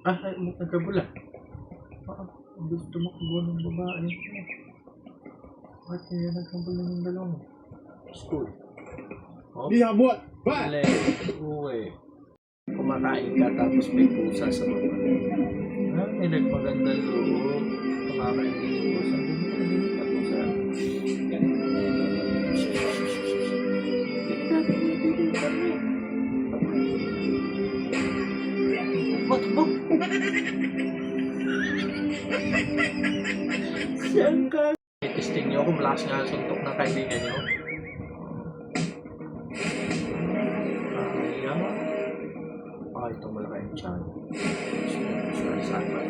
Ay, nagkabula. Gusto tumakbo ng babae. Bakit kaya nagkabula ng dalawang? School. Oh? Di buat. Bale, uwi. Kumakain ka tapos may pusa sa baba. May nagpagandang loob. Kumakain ka ng pusa. Hindi ka pusa. Takbo! Siyang ka! Testing nyo kung malakas nga ang suntok ng kaibigan nyo. Ito malaki yung tiyan. Sure, saan ba?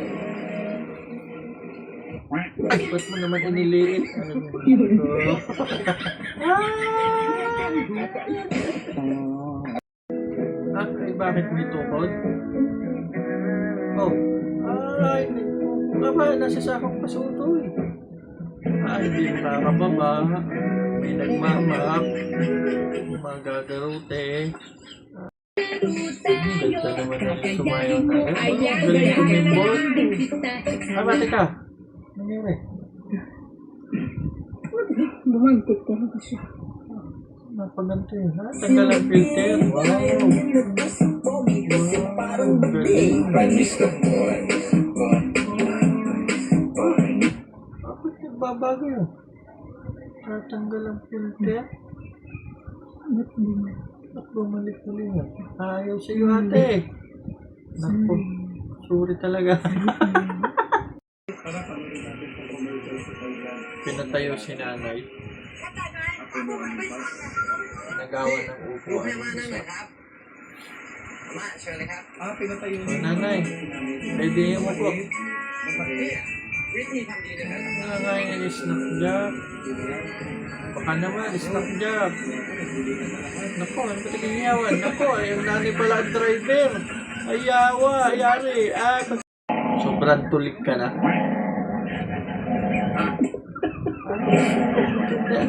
Ay, ba't mo naman iniliit? Ano dito? Ay, bakit may tukod? Oh. Ay, nasa sakong pasuto eh. Ay, hindi nakakababa. May nagmamap. Magagarote. Ganda naman na sumayaw na. Galing kumimbot. Mati ka. Nangyari? Bumantik ka na kasi. Napaganto yun, ha? Tagal ang filter. Wow. Galing. Bakit nagbabago yun? Tatanggal ang filter? Bumalik ulit. Ayaw sa'yo ate. Naku, sorry talaga. Pinatayo si nanay. Nagawa ng upuan. Pinatayo O nanay, pwede mo po. Nangangain yung snack job. Baka naman, snack job. Naku, ano ba tingin-yawan? Naku, yung nanay pala ang driver. Ayawa, ayari. Sobrang tulik ka na.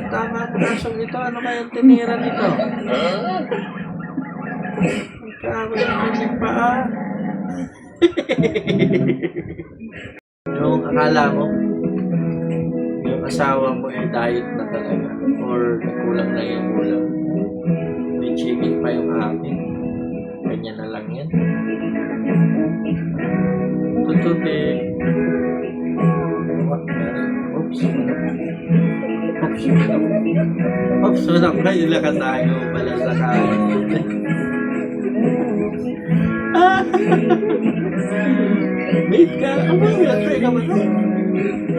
Tama ko na ito. Ano kayang tinira nito? Magkakaroon ng kanyang paa. Yung akala mo, yung asawa mo ay diet na talaga or nagkulang na yung ulam. May chicken pa yung akin. Ganyan na lang yan. Tutubi. Oops. Oops. Oops. Wala ka. Ilaka tayo pala sa kain. Mate ka? Ano ba? Try ka ba ito?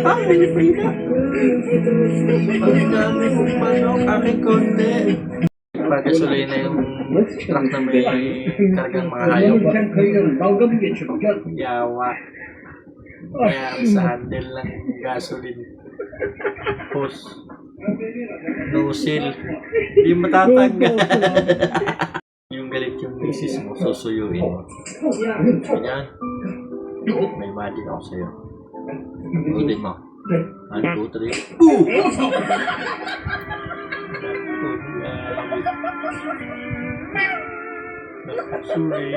May free ka. Ang dami kong pasok. Aking konti. Pagkasuloy na yung truck na may kargang mga hayop. Yawa. Kaya sa handle ng gasoline. Hose. Nozzle. Hindi matatanggal. Yung galit yung misis mo, susuyuin mo. Ganyan. May magic ako sa'yo. Ulitin mo. 1, 2, 3. Boom! Sorry.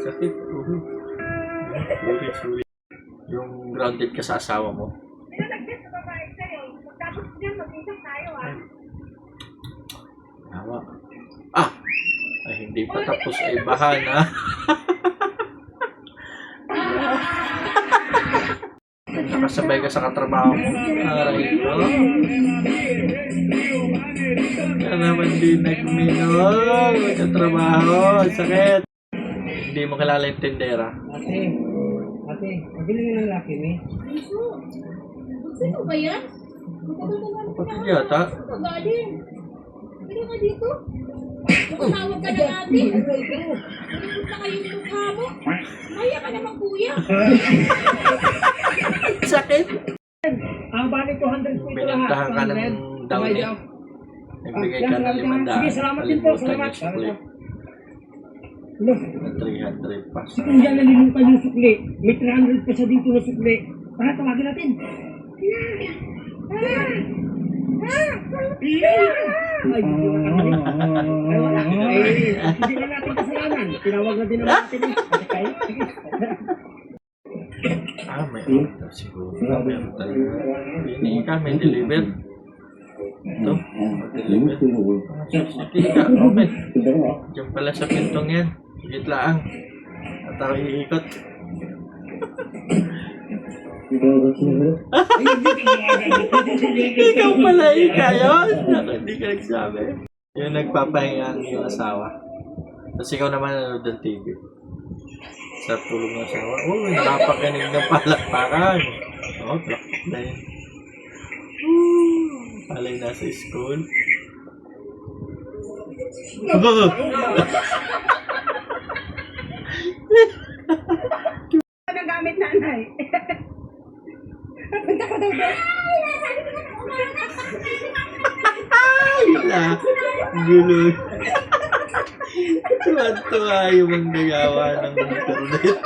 Sakit. Sorry. Yung grounded ka sa asawa mo. Tawa. Ay, hindi pa tapos ay bahana. Nakasabay ka sa katrabaho mo. Aray ko. Kaya naman din nagminog. Katrabaho. Sakit. Hindi mo kilala yung tindera. Ate, pabili nga ng laki ni. Sino ba yan? Kapatid yata. Magaling. Pwede ka dito? Tawag ka ng ate. Malipot na kayong mukha mo. Kaya ka naman kuya. Sakit. Ang bali 200 po ito lahat. Binantahan ka ng downy. Nagbigay ka ng 500. Sige, salamat din po. Salamat. Hello. 300 pa. Kung dyan nalimutan yung sukli, may 300 pa sa dito na sukli. Tara, tawagin natin. Ay, hindi na hindi na natin kasalanan. Tinawag na din naman natin eh. Okay? May order siguro. Meron talaga. Hindi ka, may deliver. Ito, deliver. Sige ka, okay. Diyan pala sa pintong yan. Higit lang. At ako iikot. Ikaw pala yun. Hindi ka nagsabi. Yung nagpapahinga ang iyong asawa. Tapos ikaw naman nanonood ng TV. Sa tulog ng asawa. Napakinig ng palakpakan. Plak na yun. Palay nasa school. Ano gamit nanay? Punta ka daw doon. Wala. Gulo. Tuwa-tuwa yung manggagawa ng internet.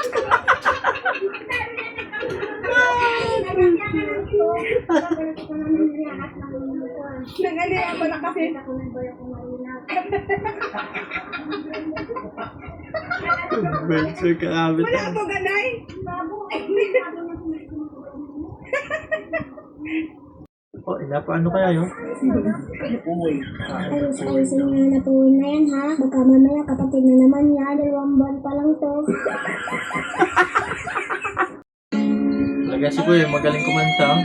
Nangaliwa ko na kasi. Benso ka abit. Wala po ganay. Paano kaya yun? Ayos-ayosin nyo na po na yan ha. Baka mamaya kapatid na naman niya. 2 buwan pa lang to. Talaga si Kuya, magaling kumanta.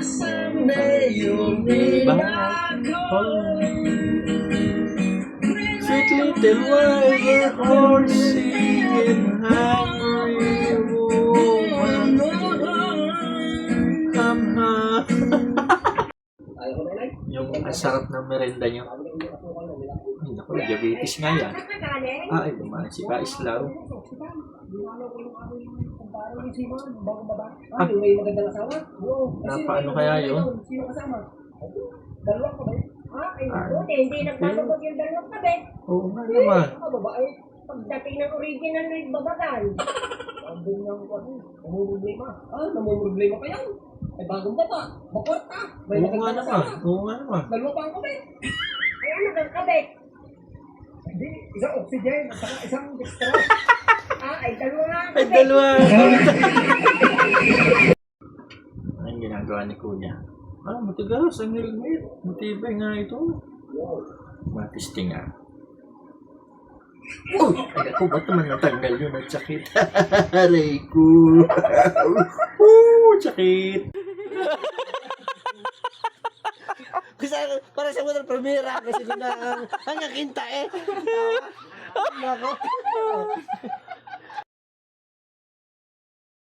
Sweet little wiser horsey and hungry woman. Yung ang sarap ng merenda nyo. Ay, naku, diabetes nga yan. Ay, dumaan si Kaislaw. May magandang asawa? Paano kaya yun? Sino kasama? Dalawa ko ba? Hindi nagpapagod yung dalawang tabi. Oo nga naman. Babae. Pagdating ng original na babagan. Sabi ng namumroblema. Namumroblema pa yan. Ay bagong baba. Bakwarta. May Oo nga magandang naman. asawa. Oo nga naman. Dalawa pa ang kabit. Ay, ano kang kabit? Hindi. Isang oxygen at saka isang extra. Ay, dalawa nga ang Ay, kabit. dalawa. Anong ginagawa ni Kuya? Matigas ang helmet. Matibay nga ito. Matisting nga. Oh! Ay, ako, ba't naman natanggal yun ang sakit? Aray ko. Sakit. Para sa mga primera kasi doon na ang kinta eh. Nako.